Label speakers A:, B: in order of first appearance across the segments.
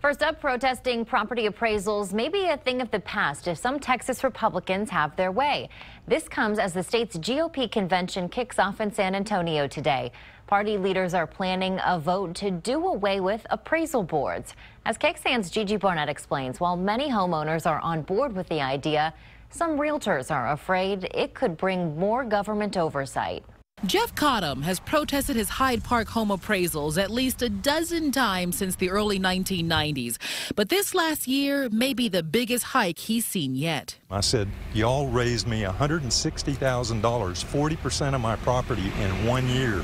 A: First up, protesting property appraisals may be a thing of the past if some Texas Republicans have their way. This comes as the state's GOP convention kicks off in San Antonio today. Party leaders are planning a vote to do away with appraisal boards. As KXAN's Gigi Barnett explains, while many homeowners are on board with the idea, some realtors are afraid it could bring more government oversight.
B: Jeff Cottom has protested his Hyde Park home appraisals at least a dozen times since the early 1990s. But this last year may be the biggest hike he's seen yet.
C: I said, y'all raised me $160,000, 40% of my property in 1 year.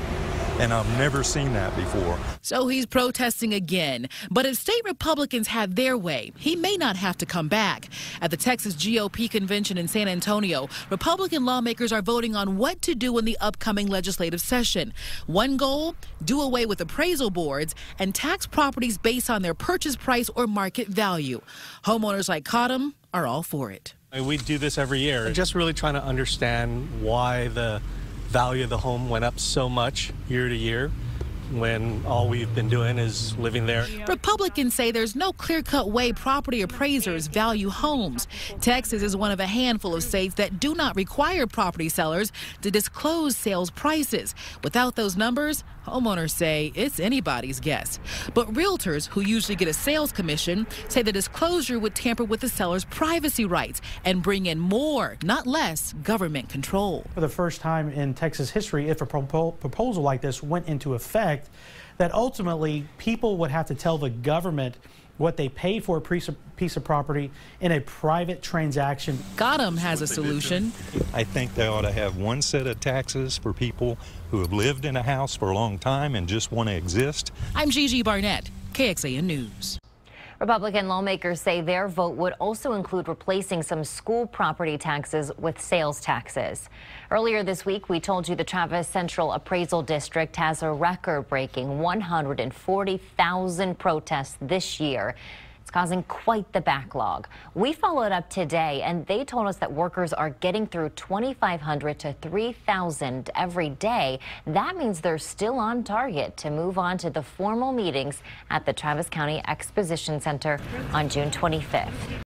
C: And I've never seen that before.
B: So he's protesting again. But if state Republicans have their way, he may not have to come back. At the Texas GOP convention in San Antonio, Republican lawmakers are voting on what to do in the upcoming legislative session. One goal, do away with appraisal boards and tax properties based on their purchase price or market value. Homeowners like Cottom are all for it.
D: We do this every year. Just really trying to understand why the value of the home went up so much year to year when all we've been doing is living there.
B: Republicans say there's no clear-cut way property appraisers value homes. Texas is one of a handful of states that do not require property sellers to disclose sales prices. Without those numbers, homeowners say it's anybody's guess. But realtors, who usually get a sales commission, say the disclosure would tamper with the seller's privacy rights and bring in more, not less, government control.
E: For the first time in Texas history, if a proposal like this went into effect, that ultimately people would have to tell the government what they paid for a piece of property in a private transaction.
B: Cottom has a solution.
C: I think they ought to have one set of taxes for people who have lived in a house for a long time and just want to exist.
B: I'm Gigi Barnett, KXAN News.
A: Republican lawmakers say their vote would also include replacing some school property taxes with sales taxes. Earlier this week, we told you the Travis Central Appraisal District has a record-breaking 140,000 protests this year. It's causing quite the backlog. We followed up today, and they told us that workers are getting through 2,500 to 3,000 every day. That means they're still on target to move on to the formal meetings at the Travis County Exposition Center on June 25th.